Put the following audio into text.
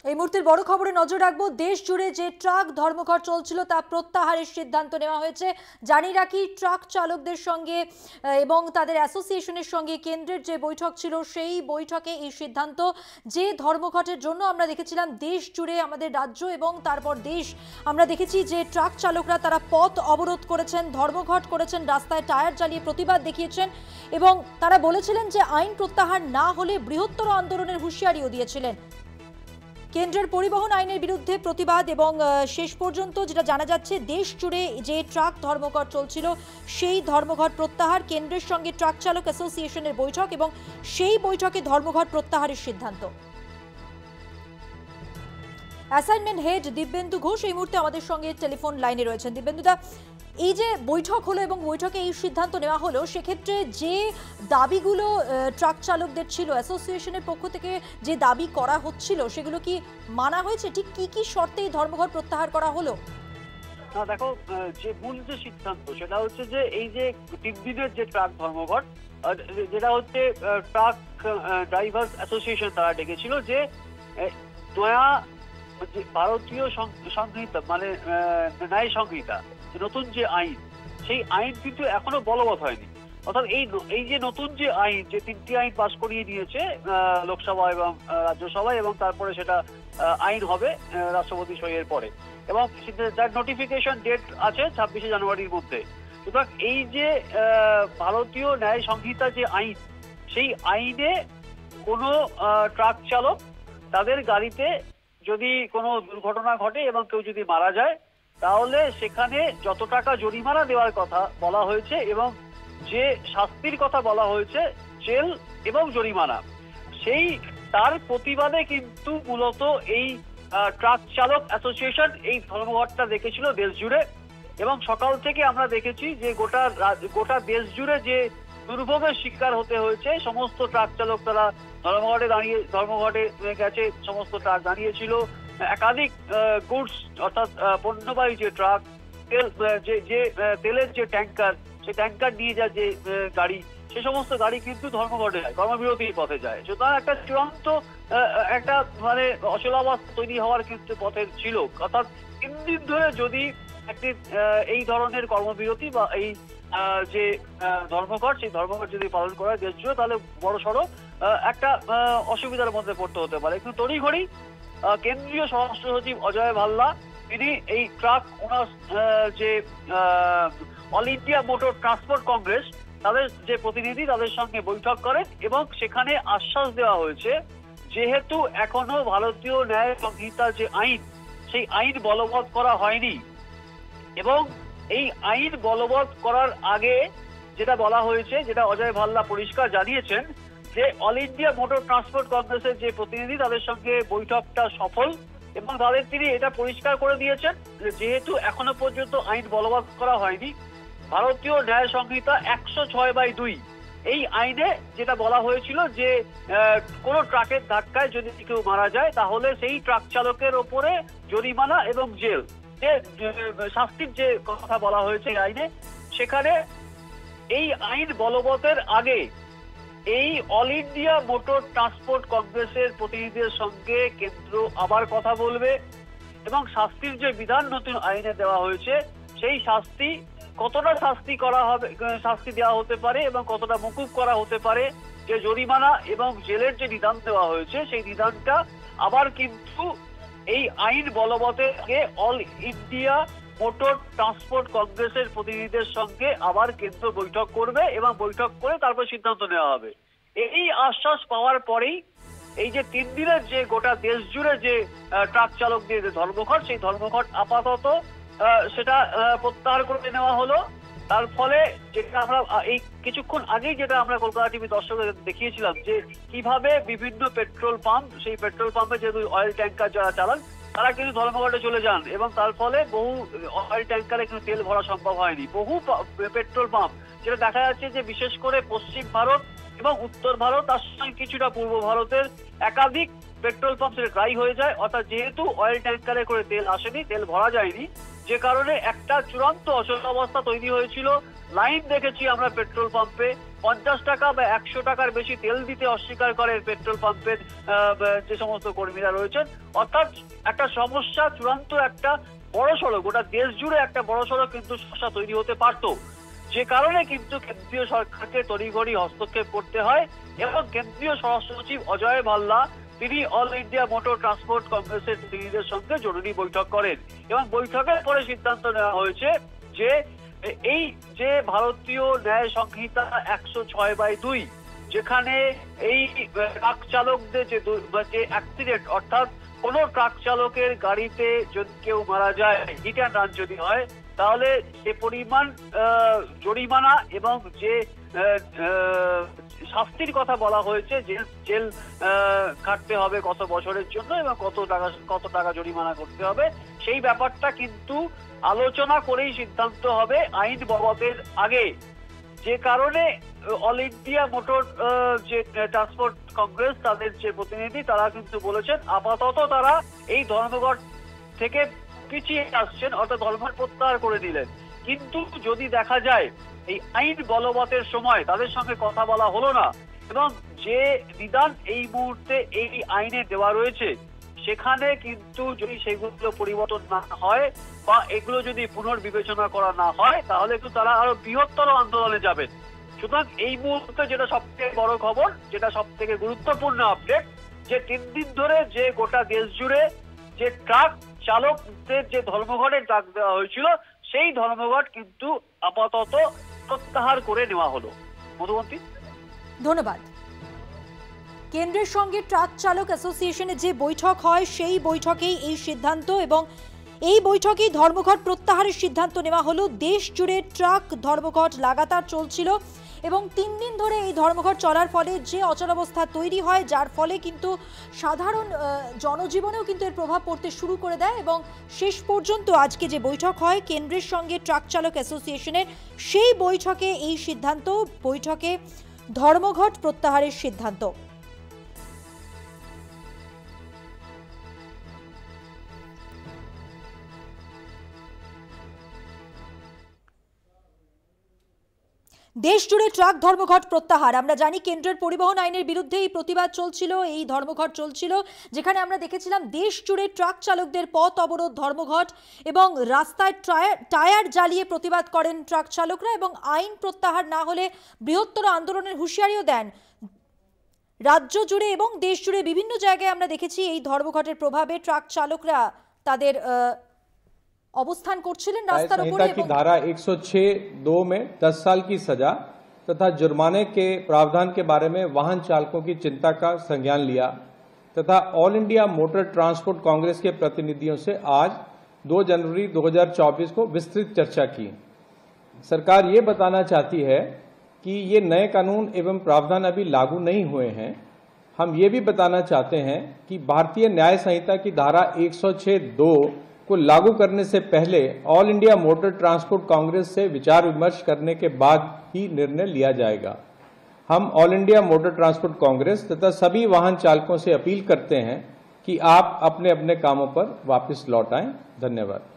এই মুহূর্তের বড় খবরে নজর রাখবো। দেশ জুড়ে যে ট্রাক ধর্মঘট চলছিল তা প্রত্যাহারের সিদ্ধান্ত নেওয়া হয়েছে। জানিয়ে রাখি, ট্রাক চালকদের সঙ্গে এবং তাদের অ্যাসোসিয়েশনের সঙ্গে কেন্দ্রের যে বৈঠক ছিল সেই বৈঠকে এই সিদ্ধান্ত। যে ধর্মঘটের জন্য আমরা দেখেছিলাম দেশ জুড়ে, আমাদের রাজ্য এবং তারপর দেশ, আমরা দেখেছি যে ট্রাক চালকরা তারা পথ অবরোধ করেছেন, ধর্মঘট করেছেন, রাস্তায় টায়ার জ্বালিয়ে প্রতিবাদ দেখিয়েছেন এবং তারা বলেছিলেন যে আইন প্রত্যাহার না হলে বৃহত্তর আন্দোলনের হুঁশিয়ারিও দিয়েছিলেন। কেন্দ্রের পরিবহন আইনের বিরুদ্ধে প্রতিবাদ এবং শেষ পর্যন্ত যেটা জানা যাচ্ছে, দেশ জুড়ে যে ট্রাক ধর্মঘট চলছিল সেই ধর্মঘট প্রত্যাহার, কেন্দ্রের সঙ্গে ট্রাক চালক অ্যাসোসিয়েশনের বৈঠক এবং সেই বৈঠকে ধর্মঘট প্রত্যাহারের সিদ্ধান্ত। অ্যাসাইনমেন্ট হেড দিব্যেন্দু ঘোষ এই মুহূর্তে আমাদের সঙ্গে টেলিফোন লাইনে রয়েছেন। দিব্যেন্দুদা, এই যে বৈঠক হলো এবং বৈঠকে এই সিদ্ধান্ত নেওয়া হলো, সেক্ষেত্রে যে দাবিগুলো ট্রাক চালকদের ছিল, অ্যাসোসিয়েশনের পক্ষ থেকে যে দাবি করা হচ্ছিল সেগুলো কি মানা হয়েছে? ঠিক কি কি শর্তে এই ধর্মঘট প্রত্যাহার করা হলো? না দেখো, যে মূল যে সিদ্ধান্ত সেটা হচ্ছে যে এই যে 3 দিনের যে ট্রাক ধর্মঘট, যেটা হচ্ছে ট্রাক ড্রাইভার্স অ্যাসোসিয়েশন তারা ডেকেছিল যে নয়া ভারতীয় সংহিতা, মানে ন্যায় সংহিতা, নতুন যে আইন, সেই আইন কিন্তু এখনো বলবৎ হয়নি। অর্থাৎ এই যে নতুন যে আইন, যে 3টি আইন পাস করিয়ে দিয়েছে লোকসভা এবং রাজ্যসভায়, এবং তারপরে সেটা আইন হবে রাষ্ট্রপতি সইয়ের পরে, এবং যার নোটিফিকেশন ডেট আছে 26শে জানুয়ারির মধ্যে। সুতরাং এই যে ভারতীয় ন্যায় সংহিতা যে আইন, সেই আইনে কোনো ট্রাক চালক তাদের গাড়িতে যদি কোনো দুর্ঘটনা ঘটে এবং কেউ যদি মারা যায়, তাহলে সেখানে যত টাকা জরিমানা দেওয়ার কথা বলা হয়েছে এবং যে শাস্তির কথা বলা হয়েছে, জেল এবং জরিমানা, সেই তার প্রতিবাদে কিন্তু মূলত এই ট্রাক চালক অ্যাসোসিয়েশন এই ধর্মঘটটা দেখেছিল দেশ জুড়ে। এবং সকাল থেকে আমরা দেখেছি যে গোটা দেশ জুড়ে যে দুর্ভোগের শিকার হতে হয়েছে, সমস্ত ট্রাক চালক তারা ধর্মঘটে গেছে, সমস্ত ট্রাক দাঁড়িয়েছিল। একাধিক গুডস অর্থাৎ পণ্যবাহী যে ট্রাক, যে তেলের যে ট্যাঙ্কার, সেই ট্যাঙ্কার নিয়ে যায় যে গাড়ি, সে সমস্ত গাড়ি কিন্তু ধর্মঘটে যায়, কর্মবিরতির পথে যায়। সুতরাং একটা চূড়ান্ত একটা মানে অচলাবস্থা তৈরি হওয়ার কিন্তু পথে ছিল। অর্থাৎ 3 দিন ধরে যদি একটি এই ধরনের কর্মবিরতি বা এই যে ধর্মঘট, সেই ধর্মঘট যদি পালন করা দেশ জুড়ে, তাহলে বড় সড়ো একটা অসুবিধার মধ্যে পড়তে হতে পারে। কিন্তু তড়িঘড়ি কেন্দ্রীয় স্বরাষ্ট্র সচিব অজয় ভাল্লা, তিনি এই ট্রাক ওনার যে all India motor transport Congress, তাদের যে প্রতিনিধি, তাদের সঙ্গে বৈঠক করেন এবং সেখানে আশ্বাস দেওয়া হয়েছে যেহেতু এখনো ভারতীয় ন্যায় সংহিতা যে আইন, সেই আইন বলবৎ করা হয়নি এবং এই আইন বলবৎ করার আগে যেটা বলা হয়েছে, যেটা অজয় ভাল্লা পরিষ্কার জানিয়েছেন, যে অল ইন্ডিয়া মোটর ট্রান্সপোর্ট কংগ্রেসের যে প্রতিনিধি, তাদের সঙ্গে বৈঠকটা সফল এবং তাদের তিনি এটা পরিষ্কার করে দিয়েছেন যেহেতু এখনো পর্যন্ত আইন বলবৎ করা হয়নি, ভারতীয় ন্যায় সংহিতা 106/2 এই আইনে যেটা বলা হয়েছিল যে কোনো ট্রাকের ধাক্কায় যদি কেউ মারা যায়, তাহলে সেই ট্রাক চালকের ওপরে জরিমানা এবং জেল, যে শাস্তির যে কথা বলা হয়েছে এই আইনে, সেখানে এই আইন বলবতের আগে এই অল ইন্ডিয়া মোটর ট্রান্সপোর্ট কংগ্রেসের প্রতিনিধিদের সঙ্গে কেন্দ্র আবার কথা বলবে এবং শাস্তির যে বিধান নতুন আইনে দেওয়া হয়েছে, সেই শাস্তি কতটা শাস্তি দেওয়া হতে পারে এবং কতটা মকুব করা হতে পারে, যে জরিমানা এবং জেলের যে বিধান দেওয়া হয়েছে, সেই বিধানটা আবার কিন্তু এই আইন বলবতের আগে অল ইন্ডিয়া মোটর ট্রান্সপোর্ট কংগ্রেসের প্রতিনিধিদের সঙ্গে আবার কেন্দ্র বৈঠক করবে এবং বৈঠক করে তারপর সিদ্ধান্ত নেওয়া হবে। এই আশ্বাস পাওয়ার পরেই এই যে 3 দিনের যে গোটা দেশ জুড়ে যে ট্রাক চালকদের যে ধর্মঘট, সেই ধর্মঘট আপাতত সেটা প্রত্যাহার করে নেওয়া হলো। তার ফলে যেটা আমরা এই কিছুক্ষণ আগেই যেটা আমরা কলকাতা টিভি দর্শকদের দেখিয়েছিলাম, যে কিভাবে বিভিন্ন পেট্রোল পাম্প, সেই পেট্রোল পাম্পে যেহেতু অয়েল ট্যাঙ্কার যারা চালান, তারা কিন্তু ধর্মঘটে চলে যান এবং তার ফলে বহু অয়েল ট্যাঙ্কারে কিন্তু তেল ভরা সম্ভব হয়নি। বহু পেট্রোল পাম্প, যেটা দেখা যাচ্ছে যে বিশেষ করে পশ্চিম ভারত এবং উত্তর ভারত, তার সঙ্গে কিছুটা পূর্ব ভারতের একাধিক পেট্রোল পাম্প সেটা ড্রাই হয়ে যায়। অর্থাৎ যেহেতু অয়েল ট্যাঙ্কারে করে তেল আসেনি, তেল ভরা যায়নি, যে কারণে একটা চূড়ান্ত অচলাবস্থা তৈরি হয়েছিল। লাইন দেখেছি আমরা পেট্রোল পাম্পে, 50 টাকা বা 100 টাকার বেশি তেল দিতে অস্বীকার করেন পেট্রোল পাম্পের যে সমস্ত কর্মীরা রয়েছেন। অর্থাৎ একটা সমস্যা, চূড়ান্ত একটা বড়সড়, গোটা দেশ জুড়ে একটা বড়সড় কিন্তু সমস্যা তৈরি হতে পারত, যে কারণে কিন্তু কেন্দ্রীয় সরকারকে তড়িঘড়ি হস্তক্ষেপ করতে হয় এবং কেন্দ্রীয় স্বরাষ্ট্র সচিব অজয় ভাল্লা তিনি অল ইন্ডিয়া মোটর ট্রান্সপোর্ট কংগ্রেসের প্রতিনিধিদের সঙ্গে জরুরি বৈঠক করেন এবং বৈঠকের পরে সিদ্ধান্ত নেওয়া হয়েছে যে এই যে ভারতীয় ন্যায় সংহিতা 106/2, যেখানে এই ট্রাক চালকদের যে অ্যাক্সিডেন্ট, অর্থাৎ কোনো ট্রাক চালকের গাড়িতে যদি কেউ মারা যায়, হিট অ্যান্ড রান যদি হয়, তাহলে যে পরিমাণ জরিমানা এবং যে শাস্তির কথা বলা হয়েছে, জেল খাটতে হবে কত বছরের জন্য এবং কত টাকা জরিমানা করতে হবে, সেই ব্যাপারটা কিন্তু আলোচনা করেই সিদ্ধান্ত হবে আইন বলবতের আগে। যে কারণে অল ইন্ডিয়া মোটর যে ট্রান্সপোর্ট কংগ্রেস তাদের যে প্রতিনিধি তারা কিন্তু বলেছেন আপাতত তারা এই ধর্মঘট থেকে পিছিয়ে আসছেন, অর্থাৎ ধর্মঘট প্রত্যাহার করে দিলেন। কিন্তু যদি দেখা যায় এই আইন বলবতের সময় তাদের সঙ্গে কথা বলা হলো না এবং যে বিধান এই মুহূর্তে এই আইনে দেওয়া রয়েছে সেখানে কিন্তু যদি সেগুলো পরিবর্তন না হয় বা এগুলো যদি পুনর্বিবেচনা করা না হয়, তাহলে কিন্তু তারা আরো বৃহত্তর আন্দোলনে যাবেন। সুতরাং এই মুহূর্তে যেটা সবথেকে বড় খবর, যেটা সব থেকে গুরুত্বপূর্ণ আপডেট, যে 3 দিন ধরে যে গোটা দেশ জুড়ে যে ট্রাক চালকদের যে ধর্মঘটের ডাক দেওয়া হয়েছিল, সেই ধর্মঘট কিন্তু আপাতত প্রত্যাহার করে নেওয়া হলো। মধুবন্তী, ধন্যবাদ। কেন্দ্রের সঙ্গে ট্রাক চালক অ্যাসোসিয়েশনের যে বৈঠক হয় সেই বৈঠকেই এই সিদ্ধান্ত এবং এই বৈঠকেই ধর্মঘট প্রত্যাহারের সিদ্ধান্ত নেওয়া হলো। দেশ জুড়ে ট্রাক ধর্মঘট লাগাতার চলছিল এবং 3 দিন ধরে এই ধর্মঘট চলার ফলে যে অচলাবস্থা তৈরি হয়, যার ফলে কিন্তু সাধারণ জনজীবনেও কিন্তু এর প্রভাব পড়তে শুরু করে দেয় এবং শেষ পর্যন্ত আজকে যে বৈঠক হয় কেন্দ্রের সঙ্গে ট্রাক চালক অ্যাসোসিয়েশনের, সেই বৈঠকে এই সিদ্ধান্ত, বৈঠকে ধর্মঘট প্রত্যাহারের সিদ্ধান্ত। দেশ জুড়ে ট্রাক ধর্মঘট প্রত্যাহার। আমরা জানি কেন্দ্রের পরিবহন আইনের বিরুদ্ধে এই প্রতিবাদ চলছিল, এই ধর্মঘট চলছিল, যেখানে আমরা দেখেছিলাম দেশ জুড়ে ট্রাক চালকদের পথ অবরোধ, ধর্মঘট এবং রাস্তায় টায়ার জ্বালিয়ে প্রতিবাদ করেন ট্রাক চালকরা এবং আইন প্রত্যাহার না হলে বৃহত্তর আন্দোলনের হুঁশিয়ারিও দেন। রাজ্য জুড়ে এবং দেশ জুড়ে বিভিন্ন জায়গায় আমরা দেখেছি এই ধর্মঘটের প্রভাবে ট্রাক চালকরা তাদের অবস্থান করছিলেন রাস্তার উপরে। धारा 106(2) में 10 साल की सजा तथा जुर्माने के प्रावधान के बारे में वाहन चालकों की चिंता का संज्ञान लिया तथा all India motor transport Congress के प्रतिनिधियों से आज 2 जनवरी 2024 को विस्तृत चर्चा की। सरकार ये बताना चाहती है कि ये नए कानून एवं प्रावधान अभी लागू नहीं हुए हैं। हम ये भी बताना चाहते हैं कि भारतीय न्याय संहिता की धारा 106(2) को लागू करने से पहले all India motor transport Congress से विचार विमर्श करने के बाद ही निर्णय लिया जाएगा। हम all India motor transport Congress तथा सभी वाहन चालकों से अपील करते हैं कि आप अपने अपने कामों पर वापस लौट आएं। धन्यवाद।